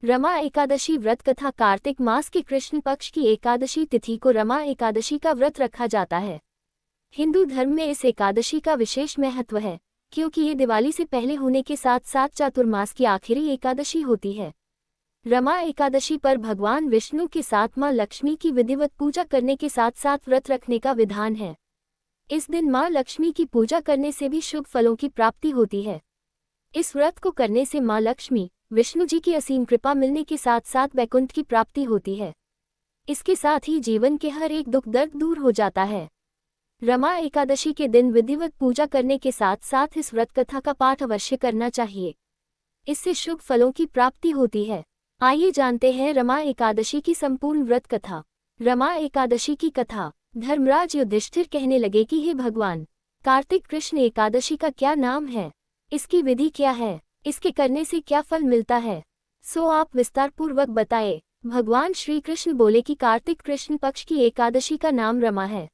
रमा एकादशी व्रत कथा। कार्तिक मास के कृष्ण पक्ष की एकादशी तिथि को रमा एकादशी का व्रत रखा जाता है। हिंदू धर्म में इस एकादशी का विशेष महत्व है, क्योंकि ये दिवाली से पहले होने के साथ साथ चातुर्मास की आखिरी एकादशी होती है। रमा एकादशी पर भगवान विष्णु के साथ मां लक्ष्मी की विधिवत पूजा करने के साथ साथ व्रत रखने का विधान है। इस दिन मां लक्ष्मी की पूजा करने से भी शुभ फलों की प्राप्ति होती है। इस व्रत को करने से मां लक्ष्मी, विष्णु जी की असीम कृपा मिलने के साथ साथ वैकुंठ की प्राप्ति होती है। इसके साथ ही जीवन के हर एक दुख दर्द दूर हो जाता है। रमा एकादशी के दिन विधिवत पूजा करने के साथ साथ इस व्रत कथा का पाठ अवश्य करना चाहिए। इससे शुभ फलों की प्राप्ति होती है। आइए जानते हैं रमा एकादशी की संपूर्ण व्रत कथा। रमा एकादशी की कथा। धर्मराज युधिष्ठिर कहने लगे कि हे भगवान, कार्तिक कृष्ण एकादशी का क्या नाम है, इसकी विधि क्या है, इसके करने से क्या फल मिलता है, सो आप विस्तार पूर्वक बताए। भगवान श्री कृष्ण बोले कि कार्तिक कृष्ण पक्ष की एकादशी का नाम रमा है।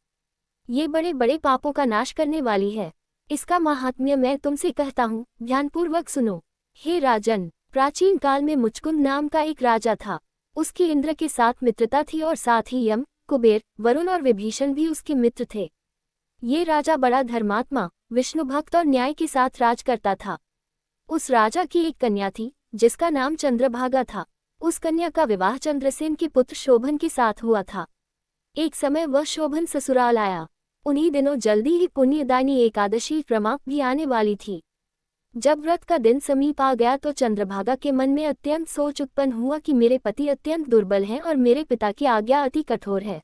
ये बड़े बड़े पापों का नाश करने वाली है। इसका महात्म्य मैं तुमसे कहता हूँ, ध्यानपूर्वक सुनो। हे राजन, प्राचीन काल में मुचकुंद नाम का एक राजा था। उसकी इंद्र के साथ मित्रता थी और साथ ही यम, कुबेर, वरुण और विभीषण भी उसके मित्र थे। ये राजा बड़ा धर्मात्मा, विष्णु भक्त और न्याय के साथ राज करता था। उस राजा की एक कन्या थी जिसका नाम चंद्रभागा था। उस कन्या का विवाह चंद्रसेन के पुत्र शोभन के साथ हुआ था। एक समय वह शोभन ससुराल आया। उन्हीं दिनों जल्दी ही पुण्यदायिनी एकादशी रमा भी आने वाली थी। जब व्रत का दिन समीप आ गया तो चंद्रभागा के मन में अत्यंत सोच उत्पन्न हुआ कि मेरे पति अत्यंत दुर्बल हैं और मेरे पिता की आज्ञा अति कठोर है।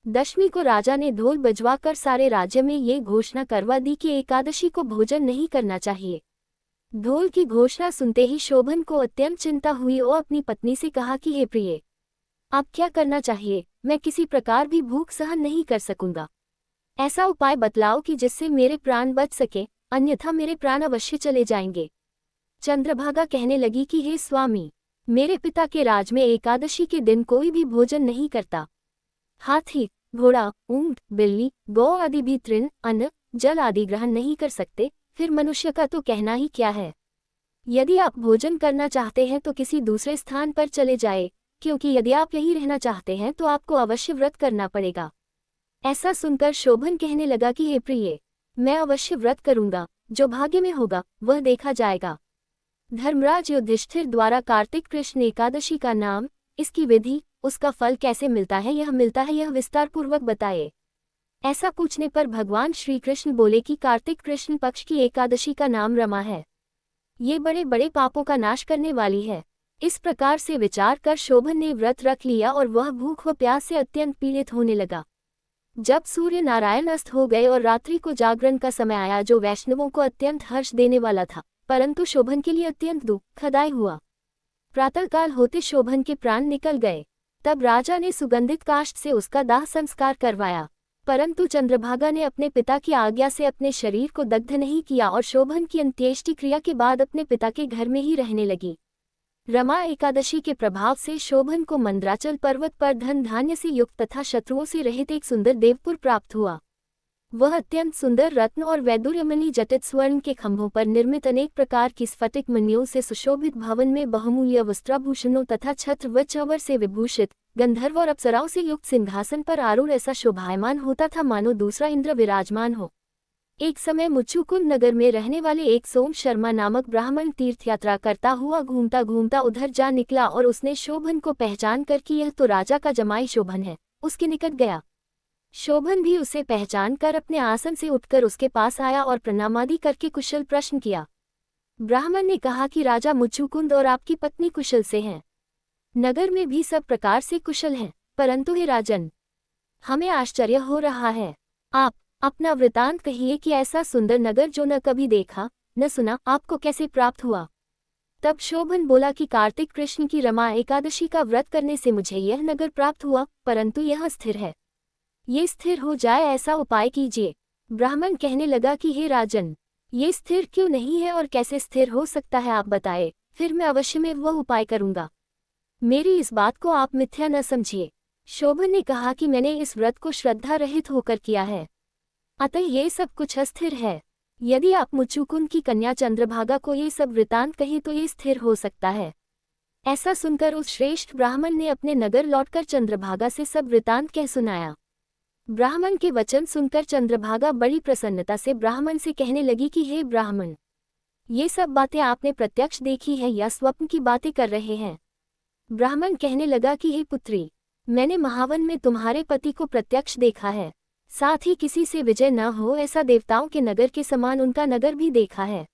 दशमी को राजा ने ढोल बजवाकर सारे राज्य में ये घोषणा करवा दी कि एकादशी को भोजन नहीं करना चाहिए। ढोल की घोषणा सुनते ही शोभन को अत्यंत चिंता हुई और अपनी पत्नी से कहा कि हे प्रिय, अब क्या करना चाहिए, मैं किसी प्रकार भी भूख सहन नहीं कर सकूंगा। ऐसा उपाय बतलाओ कि जिससे मेरे प्राण बच सके, अन्यथा मेरे प्राण अवश्य चले जाएंगे। चंद्रभागा कहने लगी कि हे स्वामी, मेरे पिता के राज में एकादशी के दिन कोई भी भोजन नहीं करता। हाथी, घोड़ा, ऊंट, बिल्ली, गौ आदि भी तृण, अन्न, जल आदि ग्रहण नहीं कर सकते, फिर मनुष्य का तो कहना ही क्या है। यदि आप भोजन करना चाहते हैं तो किसी दूसरे स्थान पर चले जाए, क्योंकि यदि आप यहीं रहना चाहते हैं तो आपको अवश्य व्रत करना पड़ेगा। ऐसा सुनकर शोभन कहने लगा कि हे प्रिय, मैं अवश्य व्रत करूंगा, जो भाग्य में होगा वह देखा जाएगा। धर्मराज युधिष्ठिर द्वारा कार्तिक कृष्ण एकादशी का नाम, इसकी विधि, उसका फल कैसे मिलता है यह विस्तार पूर्वक बताए। ऐसा पूछने पर भगवान श्री कृष्ण बोले कि कार्तिक कृष्ण पक्ष की एकादशी का नाम रमा है। ये बड़े बड़े पापों का नाश करने वाली है। इस प्रकार से विचार कर शोभन ने व्रत रख लिया और वह भूख व प्यास से अत्यंत पीड़ित होने लगा। जब सूर्य नारायण अस्त हो गए और रात्रि को जागरण का समय आया, जो वैष्णवों को अत्यंत हर्ष देने वाला था, परंतु शोभन के लिए अत्यंत दुखदायी हुआ। प्रातःकाल होते शोभन के प्राण निकल गए। तब राजा ने सुगंधित काष्ठ से उसका दाह संस्कार करवाया, परंतु चंद्रभागा ने अपने पिता की आज्ञा से अपने शरीर को दग्ध नहीं किया और शोभन की अंत्येष्टि क्रिया के बाद अपने पिता के घर में ही रहने लगी। रमा एकादशी के प्रभाव से शोभन को मंद्राचल पर्वत पर धन धान्य से युक्त तथा शत्रुओं से रहित एक सुंदर देवपुर प्राप्त हुआ। वह अत्यंत सुंदर रत्न और वैदुर्यमणि जटित स्वर्ण के खंभों पर निर्मित अनेक प्रकार की स्फटिक मणियों से सुशोभित भवन में बहुमूल्य वस्त्राभूषणों तथा छत्र व चंवर से विभूषित गंधर्व और अप्सराओं से युक्त सिंहासन पर आरूढ़ ऐसा शोभायमान होता था मानो दूसरा इंद्र विराजमान हो। एक समय मुचुकुंद नगर में रहने वाले एक सोम शर्मा नामक ब्राह्मण तीर्थ यात्रा करता हुआ घूमता घूमता उधर जा निकला और उसने शोभन को पहचान कर कि यह तो राजा का जमाई शोभन है, उसके निकट गया। शोभन भी उसे पहचान कर अपने आसन से उठकर उसके पास आया और प्रणामादि करके कुशल प्रश्न किया। ब्राह्मण ने कहा कि राजा मुचुकुंद और आपकी पत्नी कुशल से हैं। नगर में भी सब प्रकार से कुशल हैं, परंतु हे राजन, हमें आश्चर्य हो रहा है। आप अपना वृतांत कहिए कि ऐसा सुंदर नगर जो न कभी देखा न सुना, आपको कैसे प्राप्त हुआ। तब शोभन बोला कि कार्तिक कृष्ण की रमा एकादशी का व्रत करने से मुझे यह नगर प्राप्त हुआ, परंतु यह स्थिर है। ये स्थिर हो जाए ऐसा उपाय कीजिए। ब्राह्मण कहने लगा कि हे राजन, ये स्थिर क्यों नहीं है और कैसे स्थिर हो सकता है, आप बताए, फिर मैं अवश्य में वह उपाय करूंगा। मेरी इस बात को आप मिथ्या न समझिए। शोभन ने कहा कि मैंने इस व्रत को श्रद्धा रहित होकर किया है, अतः ये सब कुछ अस्थिर है। यदि आप मुचुकुंद की कन्या चंद्रभागा को ये सब वृतांत कहें तो ये स्थिर हो सकता है। ऐसा सुनकर उस श्रेष्ठ ब्राह्मण ने अपने नगर लौटकर चंद्रभागा से सब वृतांत कह सुनाया। ब्राह्मण के वचन सुनकर चंद्रभागा बड़ी प्रसन्नता से ब्राह्मण से कहने लगी कि हे ब्राह्मण, ये सब बातें आपने प्रत्यक्ष देखी है या स्वप्न की बातें कर रहे हैं? ब्राह्मण कहने लगा कि हे पुत्री, मैंने महावन में तुम्हारे पति को प्रत्यक्ष देखा है, साथ ही किसी से विजय न हो ऐसा देवताओं के नगर के समान उनका नगर भी देखा है।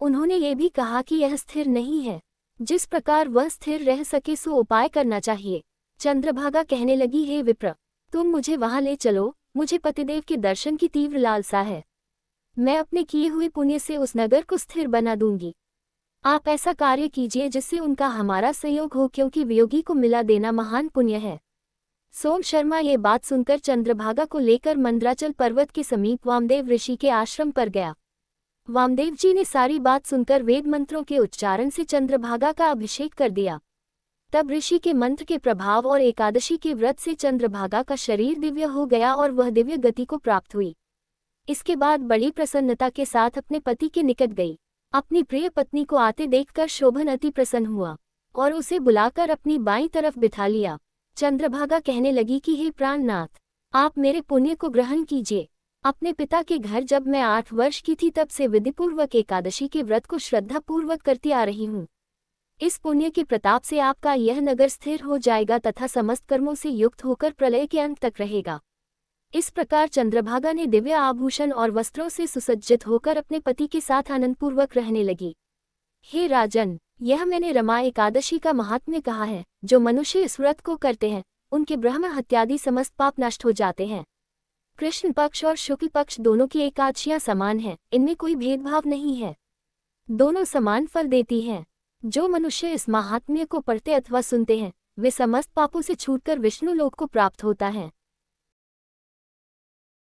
उन्होंने ये भी कहा कि यह स्थिर नहीं है, जिस प्रकार वह स्थिर रह सके सो उपाय करना चाहिए। चंद्रभागा कहने लगी, हे विप्र, तुम मुझे वहां ले चलो, मुझे पतिदेव के दर्शन की तीव्र लालसा है। मैं अपने किए हुए पुण्य से उस नगर को स्थिर बना दूंगी। आप ऐसा कार्य कीजिए जिससे उनका हमारा सहयोग हो, क्योंकि वियोगी को मिला देना महान पुण्य है। सोम शर्मा ये बात सुनकर चंद्रभागा को लेकर मंदराचल पर्वत के समीप वामदेव ऋषि के आश्रम पर गया। वामदेव जी ने सारी बात सुनकर वेद मंत्रों के उच्चारण से चंद्रभागा का अभिषेक कर दिया। तब ऋषि के मंत्र के प्रभाव और एकादशी के व्रत से चंद्रभागा का शरीर दिव्य हो गया और वह दिव्य गति को प्राप्त हुई। इसके बाद बड़ी प्रसन्नता के साथ अपने पति के निकट गई। अपनी प्रिय पत्नी को आते देखकर शोभन अति प्रसन्न हुआ और उसे बुलाकर अपनी बाईं तरफ बिठा लिया। चंद्रभागा कहने लगी कि हे प्राणनाथ, आप मेरे पुण्य को ग्रहण कीजिए। अपने पिता के घर जब मैं 8 वर्ष की थी तब से विधिपूर्वक एकादशी के व्रत को श्रद्धापूर्वक करती आ रही हूँ। इस पुण्य के प्रताप से आपका यह नगर स्थिर हो जाएगा तथा समस्त कर्मों से युक्त होकर प्रलय के अंत तक रहेगा। इस प्रकार चंद्रभागा ने दिव्य आभूषण और वस्त्रों से सुसज्जित होकर अपने पति के साथ आनंदपूर्वक रहने लगी। हे राजन, यह मैंने रमा एकादशी का महात्म्य कहा है। जो मनुष्य इस व्रत को करते हैं उनके ब्रह्म हत्यादि समस्त पाप नष्ट हो जाते हैं। कृष्ण पक्ष और शुक्ल पक्ष दोनों की एकादशियां समान हैं, इनमें कोई भेदभाव नहीं है, दोनों समान फल देती हैं। जो मनुष्य इस महात्म्य को पढ़ते अथवा सुनते हैं वे समस्त पापों से छूटकर विष्णु लोक को प्राप्त होता है।